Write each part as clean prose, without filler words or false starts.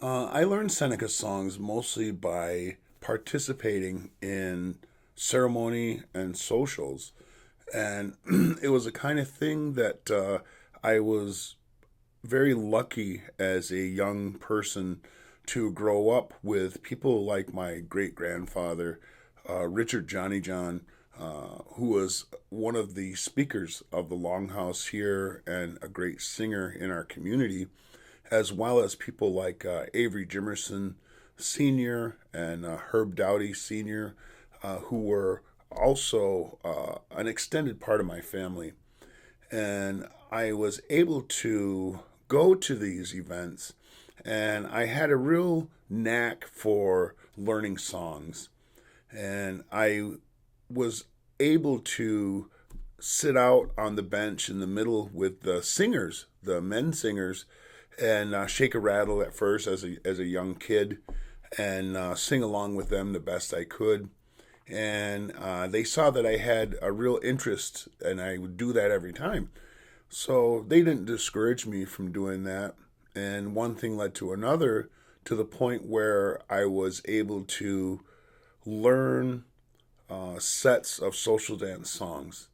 I learned Seneca songs mostly by participating in ceremony and socials. And it was a kind of thing that I was very lucky as a young person to grow up with people like my great grandfather, Richard Johnny John, who was one of the speakers of the Longhouse here and a great singer in our community, as well as people like Avery Jimerson Sr. and Herb Dowdy Sr., who were also an extended part of my family. And I was able to go to these events, and I had a real knack for learning songs. And I was able to sit out on the bench in the middle with the singers, the men singers, and shake a rattle at first as a young kid, and sing along with them the best I could. And they saw that I had a real interest, and I would do that every time. So they didn't discourage me from doing that. And one thing led to another, to the point where I was able to learn sets of social dance songs.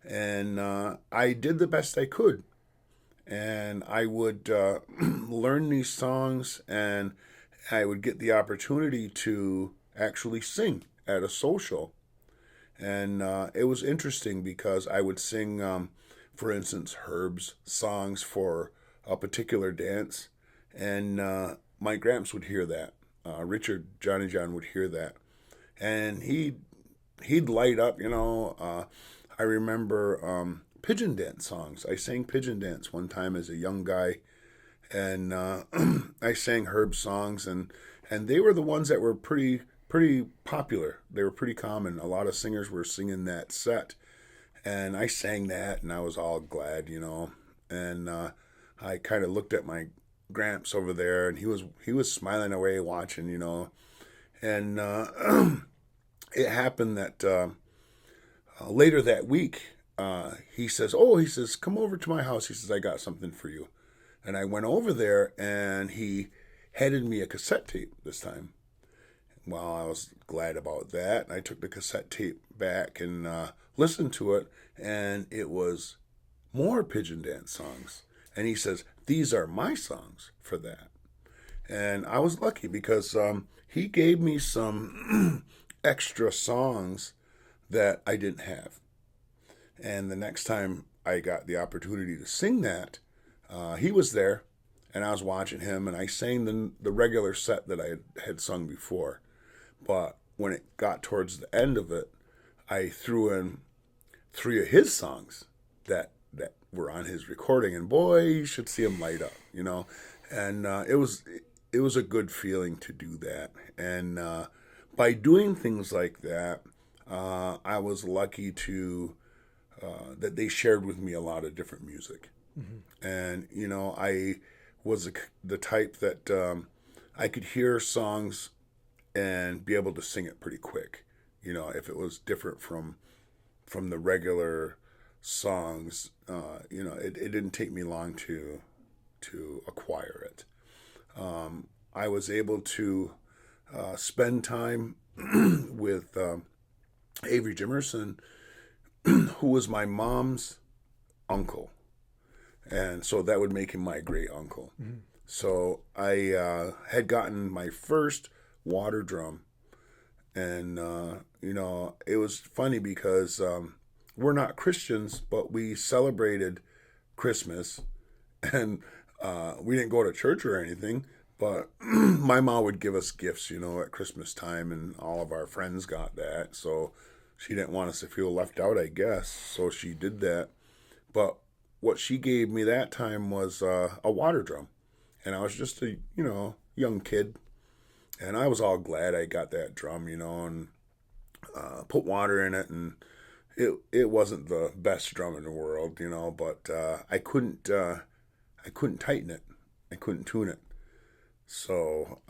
And I did the best I could. And I would learn these songs, and I would get the opportunity to actually sing at a social. And it was interesting because I would sing, for instance, Herb's songs for a particular dance, and my gramps would hear that. Richard Johnny John would hear that, and he'd light up. I remember pigeon dance songs. I sang pigeon dance one time as a young guy, and I sang Herb songs, and they were the ones that were pretty popular. They were pretty common. A lot of singers were singing that set, and I sang that, and I was all glad. And I kind of looked at my gramps over there, and he was smiling away, watching. And it happened that later that week, he says, come over to my house. He says, I got something for you. And I went over there, and he handed me a cassette tape this time. Well, I was glad about that. I took the cassette tape back and listened to it, and it was more pigeon dance songs. And he says, these are my songs for that. And I was lucky because he gave me some extra songs that I didn't have. And the next time I got the opportunity to sing that, he was there, and I was watching him, and I sang the regular set that I had sung before. But when it got towards the end of it, I threw in 3 of his songs that were on his recording, and boy, you should see him light up. And it was a good feeling to do that. And by doing things like that, I was lucky to that they shared with me a lot of different music. Mm-hmm. And I was the type that I could hear songs and be able to sing it pretty quick. If it was different from the regular songs, it didn't take me long to acquire it. I was able to spend time with Avery Jimerson, who was my mom's uncle, and so that would make him my great uncle. Mm-hmm. So I had gotten my first water drum, and it was funny because we're not Christians, but we celebrated Christmas, and we didn't go to church or anything, but my mom would give us gifts, at Christmas time, and all of our friends got that, so she didn't want us to feel left out, I guess, so she did that. But what she gave me that time was a water drum, and I was just a young kid. And I was all glad I got that drum, and put water in it, and it wasn't the best drum in the world, but I couldn't tighten it, I couldn't tune it. So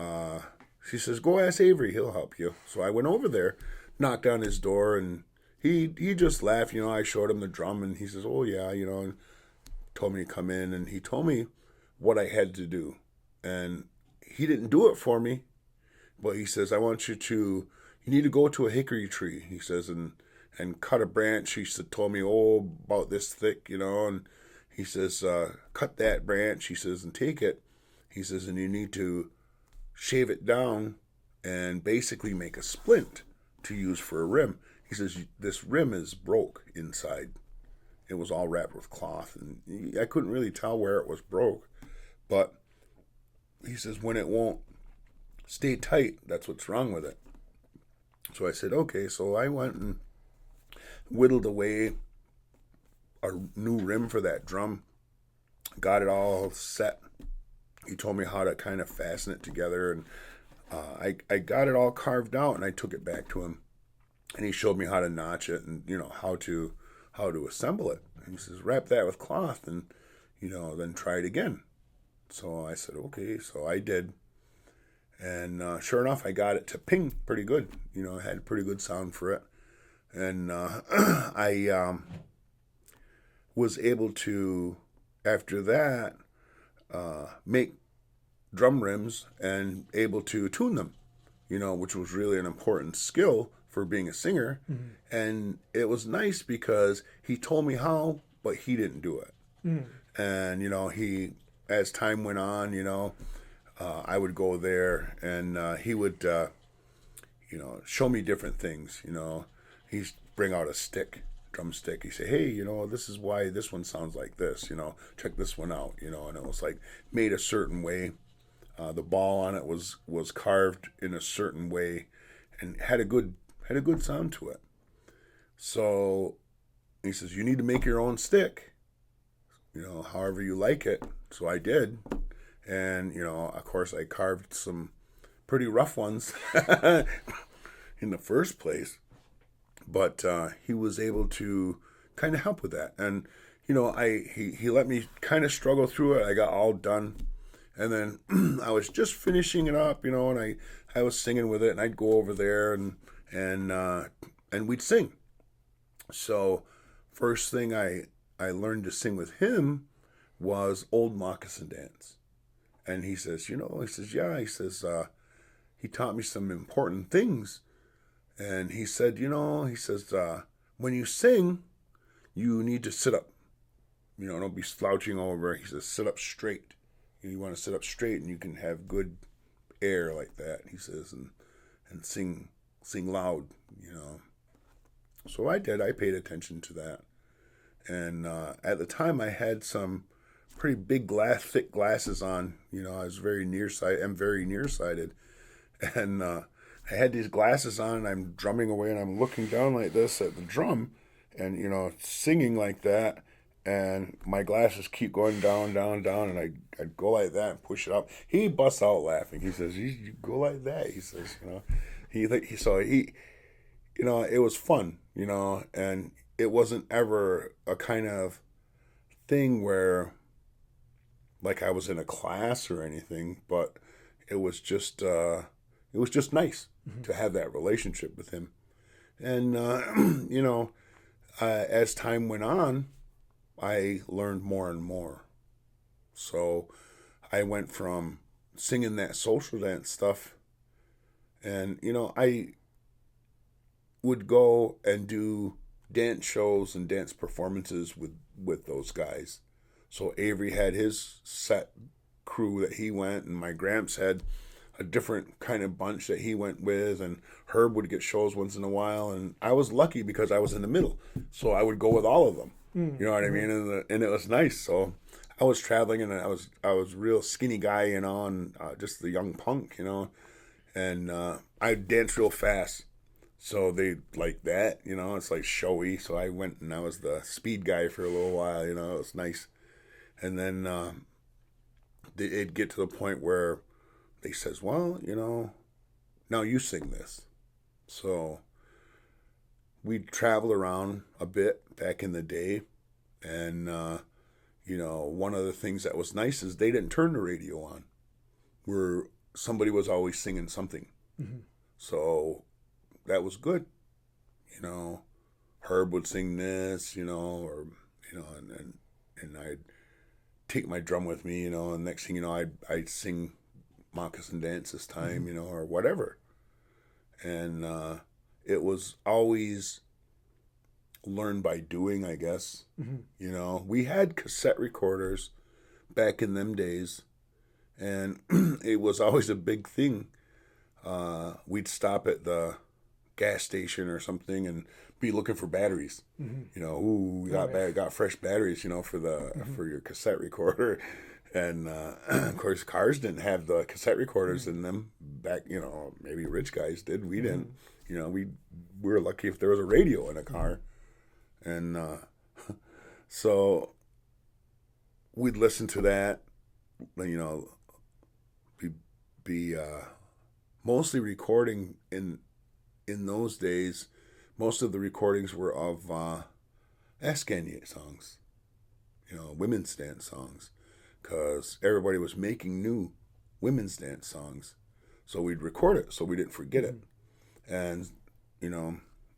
she says, "Go ask Avery, he'll help you." So I went over there, knocked on his door, and he just laughed. I showed him the drum, and he says, "Oh yeah," and told me to come in, and he told me what I had to do, and he didn't do it for me, but he says, you need to go to a hickory tree, he says, and cut a branch. He said, told me, oh, about this thick, and he says, cut that branch, he says, and take it. He says, and you need to shave it down and basically make a splint to use for a rim. He says, this rim is broke inside. It was all wrapped with cloth, and I couldn't really tell where it was broke. But he says, when it won't stay tight, that's what's wrong with it. So I said, okay. So I went and whittled away a new rim for that drum, got it all set. He told me how to kind of fasten it together, and I got it all carved out, and I took it back to him, and he showed me how to notch it, and how to assemble it. And he says, wrap that with cloth, and then try it again. So I said, okay. So I did, and sure enough, I got it to ping pretty good. I had a pretty good sound for it, and I was able to, after that, make drum rims and able to tune them, which was really an important skill for being a singer. Mm-hmm. And it was nice because he told me how, but he didn't do it. Mm-hmm. And, he, as time went on, I would go there, and he would, show me different things. He'd bring out a drumstick. He'd say, hey, this is why this one sounds like this, check this one out, and it was like made a certain way. The ball on it was carved in a certain way and had a good sound to it. So he says, you need to make your own stick, however you like it. So I did. And, of course, I carved some pretty rough ones in the first place. But he was able to kind of help with that. And, he let me kind of struggle through it. I got all done. And then I was just finishing it up, and I was singing with it, and I'd go over there and we'd sing. So first thing I learned to sing with him was Old Moccasin Dance. And he says, he taught me some important things. And he said, when you sing, you need to sit up. Don't be slouching over. He says, sit up straight. You want to sit up straight, and you can have good air like that, he says, and sing loud, So I did. I paid attention to that. And at the time, I had some pretty big thick glasses on. I was very nearsighted. I'm very nearsighted. And I had these glasses on, and I'm drumming away, and I'm looking down like this at the drum, and, singing like that. And my glasses keep going down, down, down, and I'd go like that and push it up. He busts out laughing. He says, "You go like that." He says, he it was fun, and it wasn't ever a kind of thing where, like, I was in a class or anything, but it was just nice mm-hmm. to have that relationship with him, and as time went on, I learned more and more. So I went from singing that social dance stuff, and, I would go and do dance shows and dance performances with those guys. So Avery had his set crew that he went, and my Gramps had a different kind of bunch that he went with, and Herb would get shows once in a while, and I was lucky because I was in the middle. So I would go with all of them. You know what I mean? And it was nice. So I was traveling, and I was a real skinny guy, and just the young punk, and I danced real fast. So they like that, it's like showy. So I went and I was the speed guy for a little while, it was nice. And then it'd get to the point where they says, well, now you sing this. So we'd travel around a bit back in the day, and one of the things that was nice is they didn't turn the radio on, where somebody was always singing something. Mm-hmm. So that was good. Herb would sing this, and I'd take my drum with me, and next thing you know, I'd sing moccasin dance this time, or whatever. And it was always learned by doing, I guess. We had cassette recorders back in them days, and it was always a big thing. We'd stop at the gas station or something and be looking for batteries. We got fresh batteries, for your cassette recorder. And of course, cars didn't have the cassette recorders in them back. Maybe rich guys did. We didn't. We were lucky if there was a radio in a car, and so we'd listen to that. Be mostly recording in those days. Most of the recordings were of Allegany songs, women's dance songs, because everybody was making new women's dance songs. So we'd record it so we didn't forget it. And,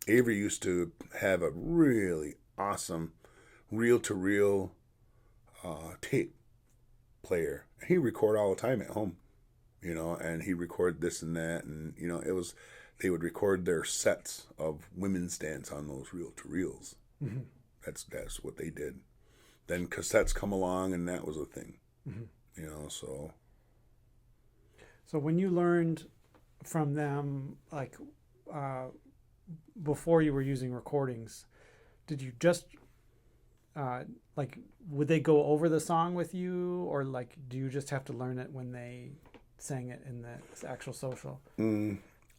Avery used to have a really awesome reel-to-reel tape player. He'd record all the time at home, and he'd record this and that. And, they would record their sets of women's dance on those reel-to-reels. That's what they did. Then cassettes come along, and that was a thing. So when you learned from them, like before you were using recordings, did you just would they go over the song with you, or do you just have to learn it when they sang it in the actual social?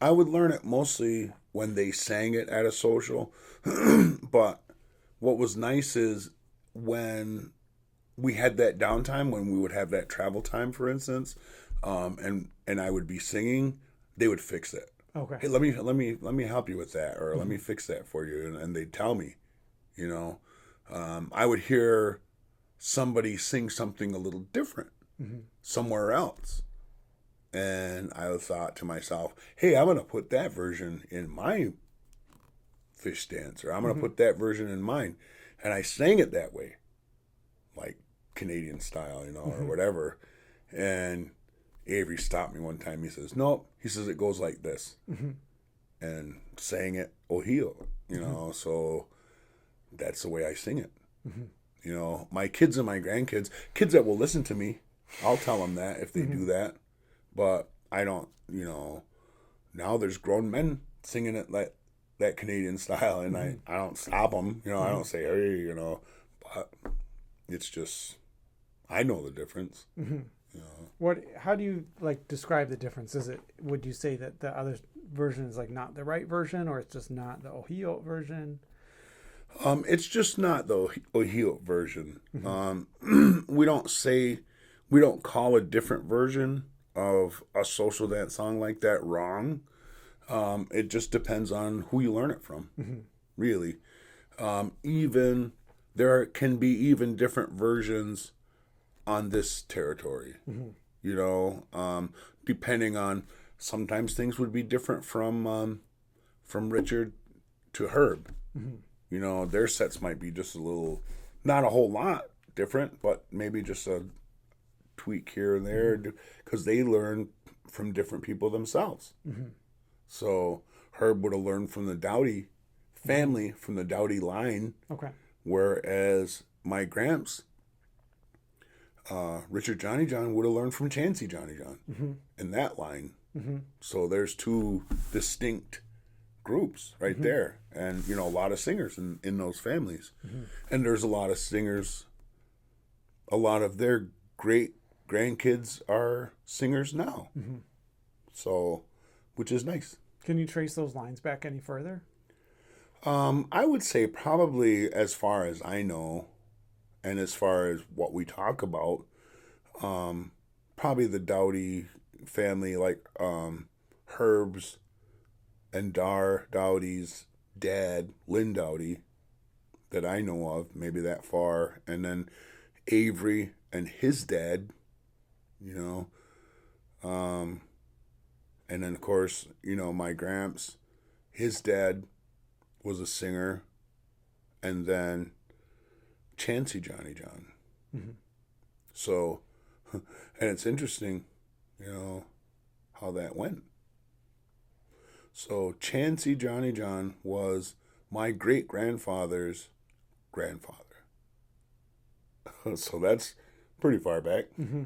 I would learn it mostly when they sang it at a social. But what was nice is when we had that downtime, when we would have that travel time, for instance, and I would be singing, they would fix it. Okay. Hey, let me help you with that, or let me fix that for you, and they'd tell me, I would hear somebody sing something a little different somewhere else, and I thought to myself, hey, I'm gonna put that version in my fish dance, or I'm gonna put that version in mine, and I sang it that way, like Canadian style, or whatever. And Avery stopped me one time. He says, nope. He says, it goes like this. And sang it Ohio, so that's the way I sing it. My kids and my grandkids, kids that will listen to me, I'll tell them that if they do that. But I don't, now there's grown men singing it like that Canadian style, and I don't stop them, I don't say, hey, but it's just, I know the difference. How do you describe the difference? Would you say that the other version is not the right version, or it's just not the Ohio version? It's just not the Ohio version. We don't call a different version of a social dance song like that wrong. It just depends on who you learn it from, really. Even there can be even different versions on this territory, depending on, sometimes things would be different from Richard to Herb. Their sets might be just a little, not a whole lot different, but maybe just a tweak here and there, because they learn from different people themselves. So Herb would have learned from the Dowdy family, from the Dowdy line. Okay. Whereas my Gramps, Richard Johnny John, would have learned from Chancey Johnny John in that line. So there's two distinct groups right there. And, a lot of singers in those families. And there's a lot of singers, a lot of their great grandkids are singers now. So, which is nice. Can you trace those lines back any further? I would say probably, as far as I know, and as far as what we talk about, probably the Dowdy family, like Herb's and Dowdy's dad, Lynn Dowdy, that I know of, maybe that far, and then Avery and his dad, and then of course, my Gramps, his dad was a singer, and then Chancey Johnny John. So, and it's interesting, how that went. So Chancy Johnny John was my great-grandfather's grandfather. So that's pretty far back. Mm-hmm.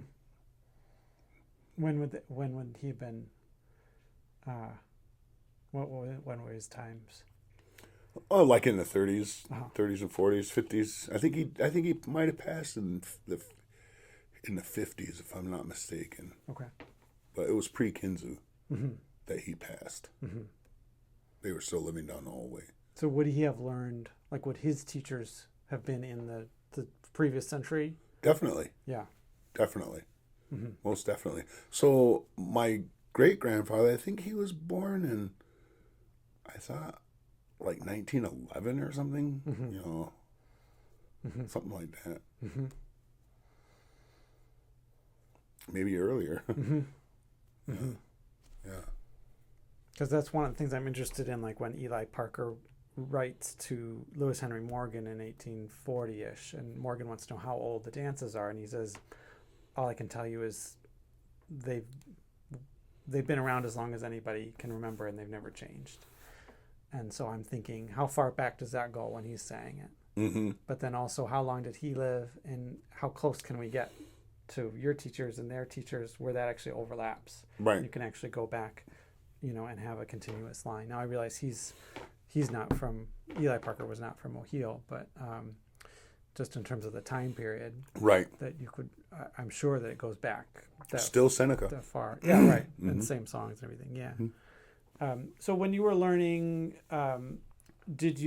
When would he have been? When were his times? Oh, like in the 30s, Uh-huh. 30s and 40s, 50s. I think he might have passed in the 50s, if I'm not mistaken. Okay. But it was pre-Kinzu Mm-hmm. that he passed. Mm-hmm. They were still living down the hallway. So would he have learned, like, would his teachers have been in the previous century? Definitely. Yeah. Definitely. Mm-hmm. Most definitely. So my great-grandfather, I think he was born in, I thought, like 1911 or something. Mm-hmm. Mm-hmm. Something like that. Mm-hmm. Maybe earlier. Mm-hmm. Mm-hmm. Yeah. Because that's one of the things I'm interested in, like when Eli Parker writes to Lewis Henry Morgan in 1840-ish, and Morgan wants to know how old the dances are, and he says, all I can tell you is they've been around as long as anybody can remember, and they've never changed. And so I'm thinking, how far back does that go when he's saying it? Mm-hmm. But then also, how long did he live, and how close can we get to your teachers and their teachers where that actually overlaps? Right. You can actually go back, and have a continuous line. Now I realize he's not from, Eli Parker was not from Ohio, but just in terms of the time period, Right. that you could, I'm sure that it goes back Still Seneca. that far. Yeah, right. Mm-hmm. And same songs and everything. Yeah. Mm-hmm. So when you were learning, did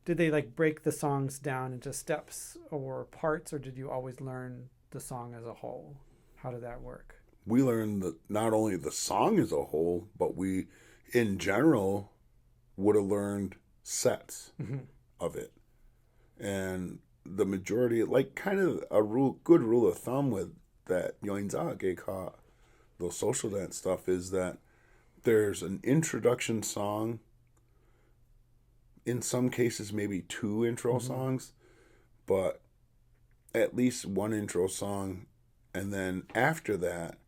they like break the songs down into steps or parts, or did you always learn the song as a whole? How did that work? We learned not only the song as a whole, but we, in general, would have learned sets Mm-hmm. of it. And the majority, like kind of good rule of thumb with that Onöndowa'ga caught, those social dance stuff, is that there's an introduction song, in some cases maybe two intro Mm-hmm. songs, but at least one intro song, and then after that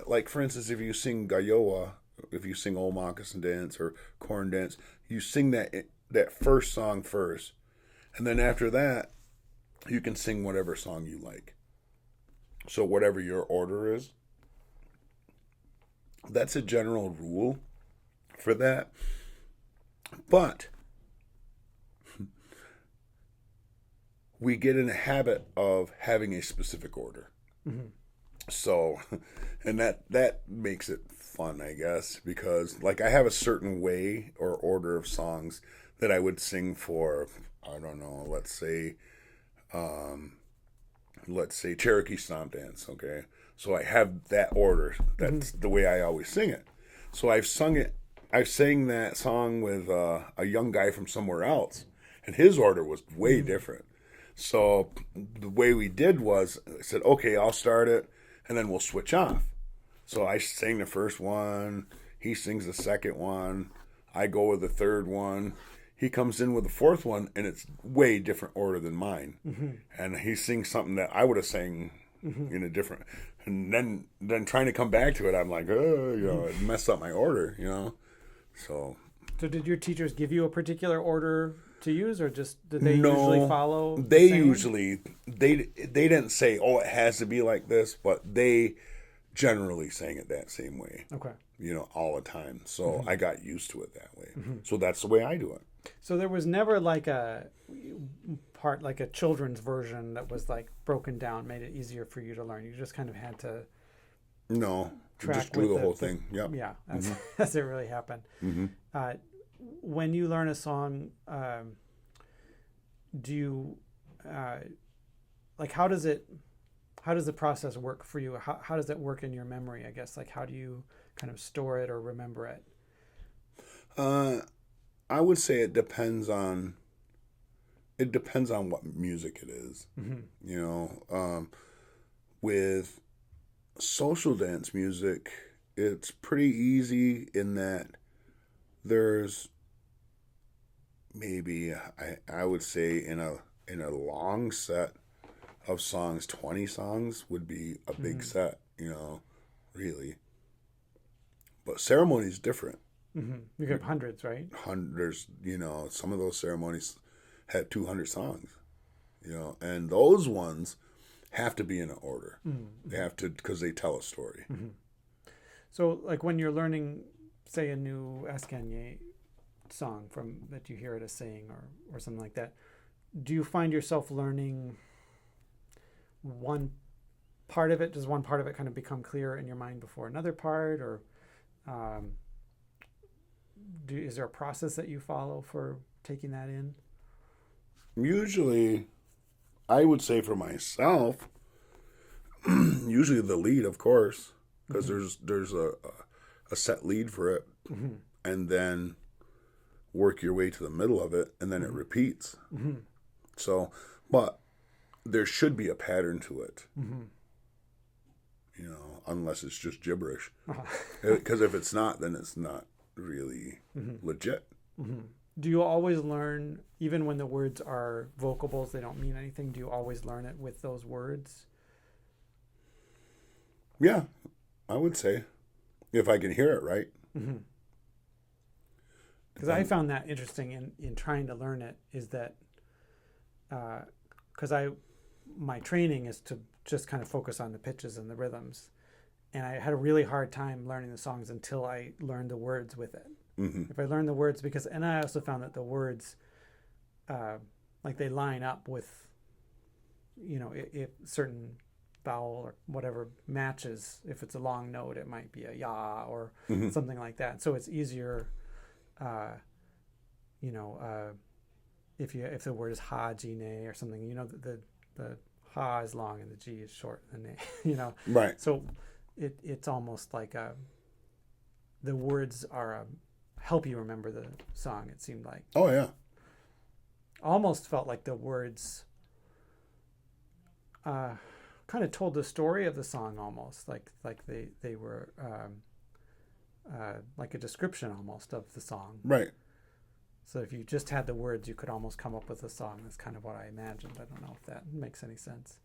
like for instance, if you sing Gayowa, if you sing Old Moccasin Dance or Corn Dance, you sing that first song first, and then after that you can sing whatever song you like. So whatever your order is, that's a general rule for that. But we get in a habit of having a specific order. Mm-hmm. So, and that makes it fun, I guess, because like I have a certain way or order of songs that I would sing for, I don't know, let's say Cherokee Stomp Dance, okay? So I have that order. That's the way I always sing it. So I've sang that song with a young guy from somewhere else, and his order was way different. So the way we did was, I said, okay, I'll start it, and then we'll switch off. So I sang the first one, he sings the second one, I go with the third one, he comes in with the fourth one, and it's way different order than mine. Mm-hmm. And he sings something that I would have sang in a different, and then trying to come back to it, I'm like, it messed up my order, So did your teachers give you a particular order to use, or just did they no, usually follow? They usually they didn't say, oh, it has to be like this, but they generally sang it that same way. Okay. All the time. So I got used to it that way. Mm-hmm. So that's the way I do it. So there was never like a part, like a children's version that was like broken down, made it easier for you to learn. You just kind of had to just do the whole thing. Yep. Yeah, as it really happened. Mm-hmm. When you learn a song, do you like how does the process work for you? How does it work in your memory? I guess, like, how do you kind of store it or remember it? I would say it depends on what music it is. Mm-hmm. With social dance music, it's pretty easy in that there's maybe, I would say in a long set, of songs. 20 songs would be a big set, really. But ceremony is different. You have hundreds, right? Hundreds, some of those ceremonies had 200 songs, and those ones have to be in an order. They have to, because they tell a story. So, like when you're learning, say, a new Allegany song that you hear at a sing or something like that, do you find yourself learning one part of it? Does one part of it kind of become clear in your mind before another part, or is there a process that you follow for taking that in? Usually, I would say for myself, usually the lead, of course, because there's a set lead for it, and then work your way to the middle of it, and then it repeats. So, but there should be a pattern to it, unless it's just gibberish. Because if it's not, then it's not really legit. Do you always learn, even when the words are vocables, they don't mean anything, do you always learn it with those words? Yeah, I would say, if I can hear it right. Because I found that interesting in trying to learn it, is that because my training is to just kind of focus on the pitches and the rhythms, and I had a really hard time learning the songs until I learned the words with it. If I learned the words, and I also found that the words, like they line up with, if certain vowel or whatever matches. If it's a long note, it might be a ya or something like that. So it's easier, if the word is ha, ji, ne, or something, the ha is long and the g is short, and ne, Right. So it's almost like the words are help you remember the song. It seemed like. Oh yeah. Almost felt like the words kind of told the story of the song, almost like they were like a description almost of the song. Right. So if you just had the words, you could almost come up with a song. That's kind of what I imagined. I don't know if that makes any sense.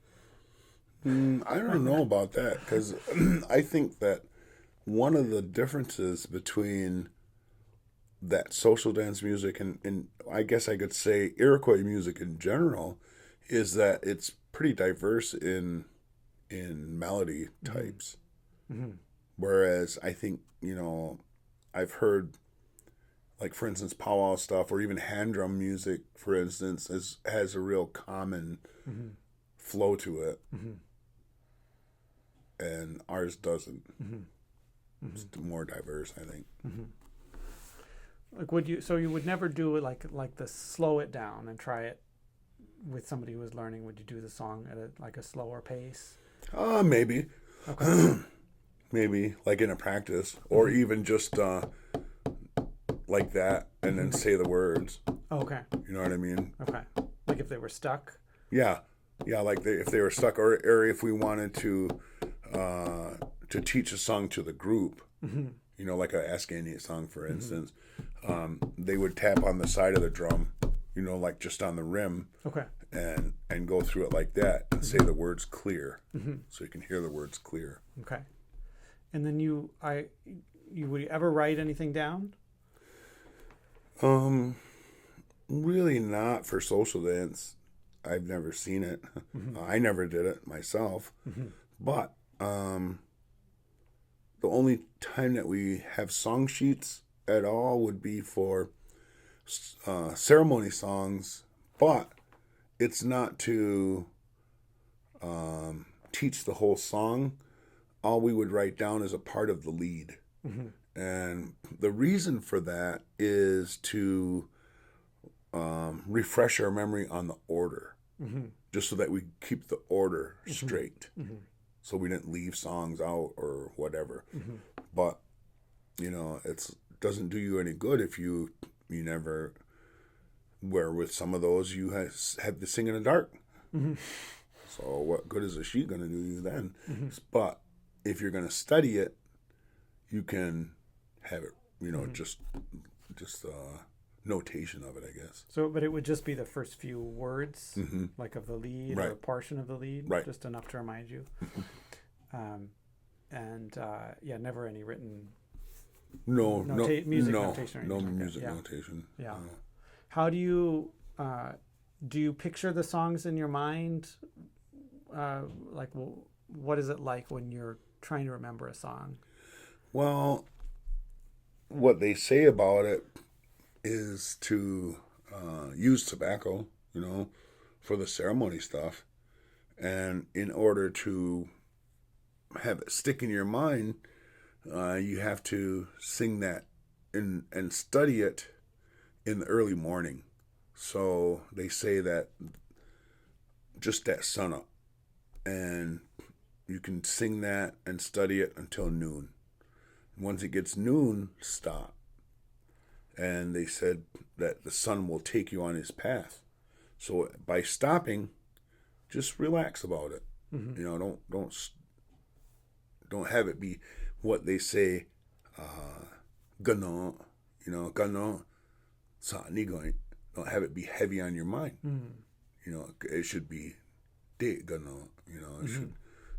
I don't know about that, because I think that one of the differences between that social dance music and I guess I could say Iroquois music in general is that it's pretty diverse in melody types. Whereas I think, I've heard, like, for instance, powwow stuff or even hand drum music, for instance, has a real common flow to it. And ours doesn't. It's more diverse, I think. Like, you would never do it like the slow it down and try it with somebody who was learning? Would you do the song at a slower pace? Maybe. Okay. Maybe, like in a practice, or even just like that, and then say the words. Okay. You know what I mean? Okay. Like if they were stuck? Yeah. Yeah, like if they were stuck, or if we wanted to teach a song to the group, like a Allegany song, for instance, they would tap on the side of the drum, like just on the rim. Okay. And go through it like that and say the words clear, so you can hear the words clear. Okay. And then you would you ever write anything down? Really not for social dance. I've never seen it. I never did it myself. But the only time that we have song sheets at all would be for ceremony songs, but it's not to teach the whole song. All we would write down is a part of the lead. And the reason for that is to refresh our memory on the order, just so that we keep the order straight, so we didn't leave songs out or whatever. But it doesn't do you any good if you never, where with some of those you had to sing in the dark. So what good is a sheet going to do you then? But if you're going to study it, you can have it, just notation of it, I guess. So, but it would just be the first few words, Mm-hmm. like of the lead Right. or portion of the lead, Right. just enough to remind you. Never any written No, music no, notation or no anything like that. music Yeah. notation. Yeah. How do you picture the songs in your mind? What is it like when you're trying to remember a song? Well, what they say about it is to use tobacco, for the ceremony stuff. And in order to have it stick in your mind, you have to sing that and study it in the early morning. So they say that just at sunup. And you can sing that and study it until noon. Once it gets noon, stop. And they said that the sun will take you on his path. So by stopping, just relax about it. Mm-hmm. Don't have it be what they say, gana, gana, sa ni going. Don't have it be heavy on your mind. Mm-hmm. It should be de gana. It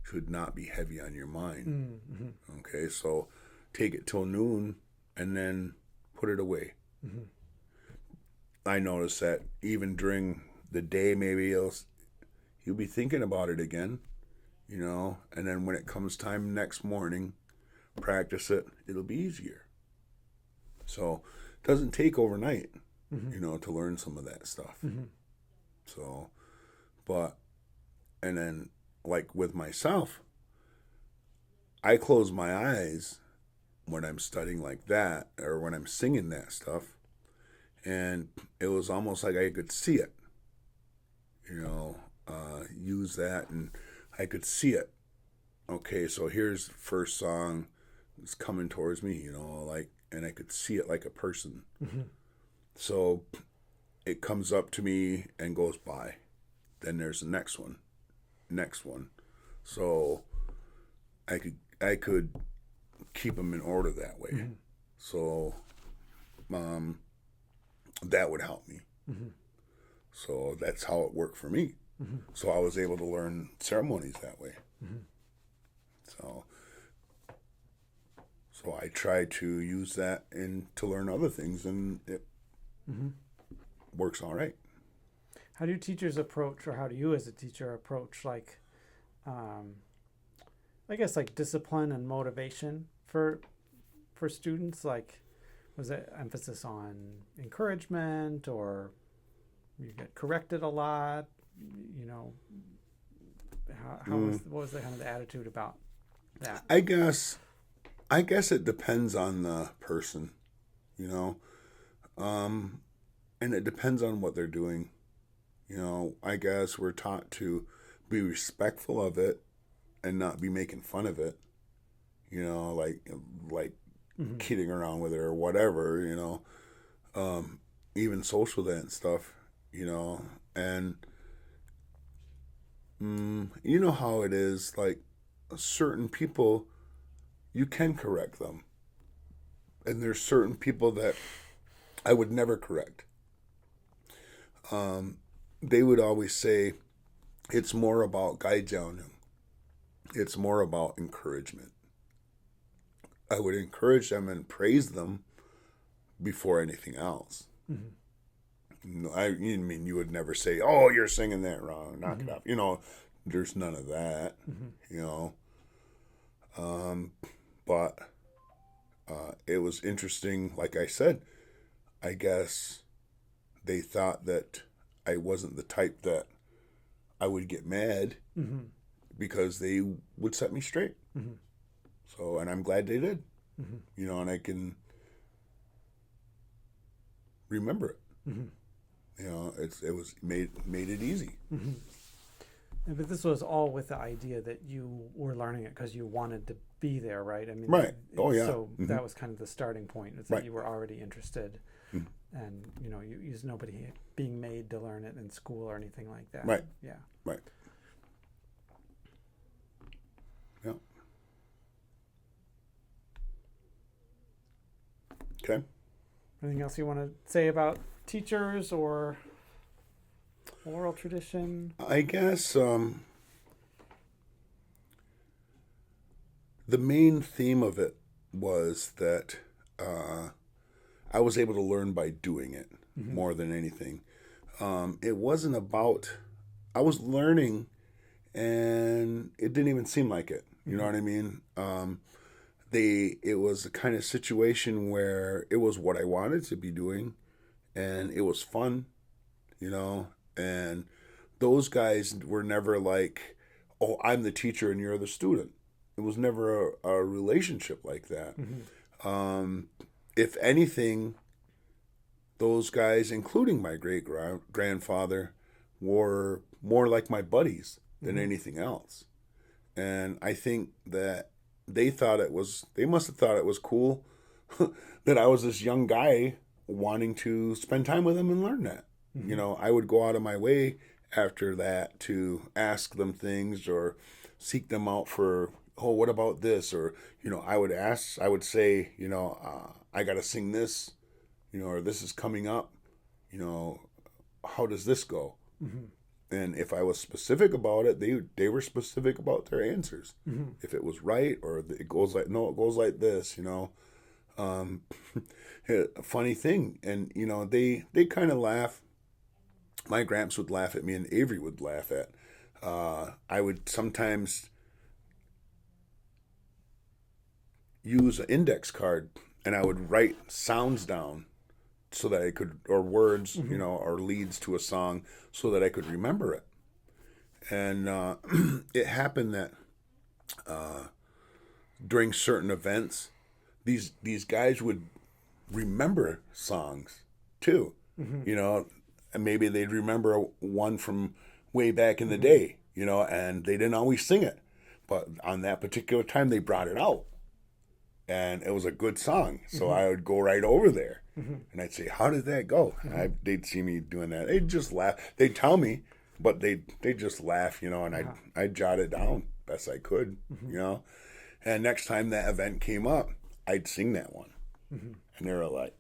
should not be heavy on your mind. Mm-hmm. Okay, so take it till noon and then put it away. Mm-hmm. I noticed that even during the day, maybe you'll be thinking about it again, and then when it comes time next morning, practice it, it'll be easier. So it doesn't take overnight, to learn some of that stuff. Mm-hmm. So, and then like with myself, I close my eyes when I'm studying like that or when I'm singing that stuff, and it was almost like I could see it, use that, and I could see it. Okay, so here's the first song, it's coming towards me, and I could see it like a person. Mm-hmm. So it comes up to me and goes by. Then there's the next one. So I could keep them in order that way. Mm-hmm. So that would help me. Mm-hmm. So that's how it worked for me. Mm-hmm. So I was able to learn ceremonies that way. Mm-hmm. So I try to use that to learn other things, and it works all right. How do teachers approach, or how do you as a teacher approach, I guess like discipline and motivation for students? Like, was it emphasis on encouragement, or you get corrected a lot? What was the kind of the attitude about that? I guess it depends on the person, and it depends on what they're doing. I guess we're taught to be respectful of it and not be making fun of it, like kidding around with it or whatever, even social dance stuff, and you know how it is, like certain people, you can correct them. And there's certain people that I would never correct. They would always say, it's more about gaijounim. It's more about encouragement. I would encourage them and praise them before anything else. Mm-hmm. You would never say, oh, you're singing that wrong, knock it off. There's none of that, but it was interesting. Like I said, I guess they thought that I wasn't the type that I would get mad because they would set me straight. Mm-hmm. So, and I'm glad they did, and I can remember it. Mm-hmm. It was made it easy. Mm-hmm. But this was all with the idea that you were learning it because you wanted to be there, right? I mean, right. Oh, yeah. So that was kind of the starting point, is that you were already interested. Mm-hmm. And, you was nobody being made to learn it in school or anything like that. Right. Yeah. Right. Yeah. Okay. Anything else you want to say about teachers or oral tradition? I guess the main theme of it was that I was able to learn by doing it more than anything. It wasn't about, I was learning and it didn't even seem like it. You know what I mean? It was a kind of situation where it was what I wanted to be doing and it was fun, you know, and those guys were never like, oh, I'm the teacher and you're the student. It was never a relationship like that. If anything, those guys, including my great-grandfather, were more like my buddies than anything else. And I think that they must have thought it was cool that I was this young guy wanting to spend time with them and learn that. You know, I would go out of my way after that to ask them things or seek them out for, oh, what about this? Or, you know, I would say, you know, I got to sing this, you know, or this is coming up, you know, how does this go? And if I was specific about it, they were specific about their answers. If it was right or it goes like, no, it goes like this, you know. A funny thing. And, you know, they kind of laugh. My gramps would laugh at me and Avery would laugh at. I would sometimes use an index card and I would write sounds down so that I could, or words, you know, or leads to a song so that I could remember it. And it happened that during certain events, these guys would remember songs too, you know, and maybe they'd remember one from way back in the day, you know, and they didn't always sing it. But on that particular time, they brought it out. And it was a good song. So I would go right over there. And I'd say, how did that go? And they'd see me doing that. They'd just laugh. They'd tell me, but they'd just laugh, you know, and I'd jot it down best I could, you know. And next time that event came up, I'd sing that one. And they were like,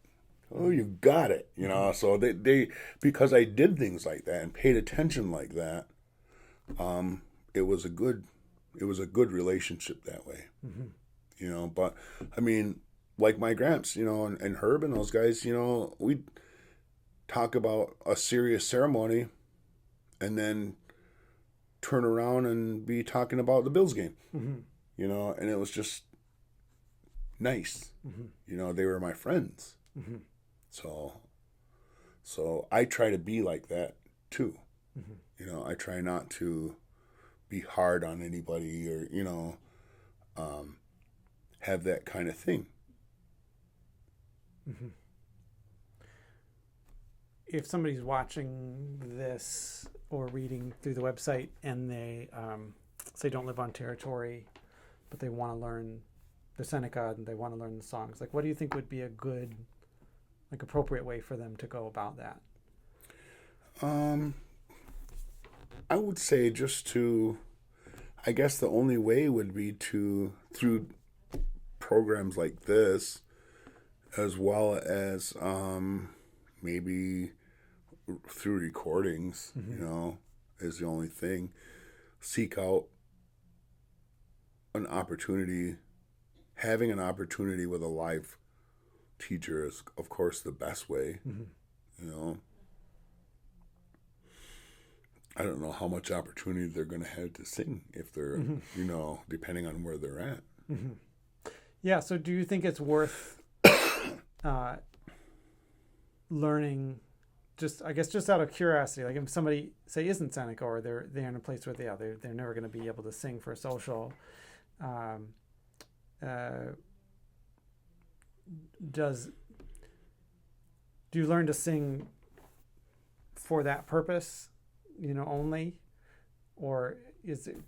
oh, you got it, you know. So they because I did things like that and paid attention like that, it was a good relationship that way. You know, but I mean, like my gramps, you know, and Herb and those guys, you know, we'd talk about a serious ceremony and then turn around and be talking about the Bills game, you know, and it was just nice. You know, they were my friends. So I try to be like that too. You know, I try not to be hard on anybody or, you know, have that kind of thing. If somebody's watching this or reading through the website and they say don't live on territory, but they want to learn the Seneca and they want to learn the songs, like what do you think would be a good, like appropriate way for them to go about that? I would say just to, I guess the only way would be to, through programs like this, as well as maybe through recordings, you know, is the only thing. Seek out an opportunity. Having an opportunity with a live teacher is, of course, the best way, you know. I don't know how much opportunity they're going to have to sing if they're, you know, depending on where they're at. Yeah, so do you think it's worth learning, just out of curiosity, like if somebody, say, isn't Seneca or they're in a place where they're never going to be able to sing for a social, do you learn to sing for that purpose, you know, only, or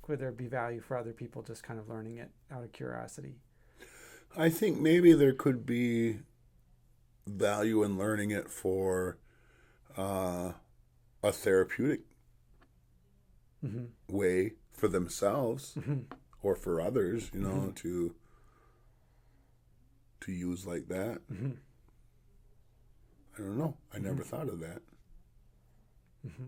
could there be value for other people just kind of learning it out of curiosity? I think maybe there could be value in learning it for a therapeutic way for themselves or for others, you know, to use like that. I don't know. I never thought of that. Mm-hmm.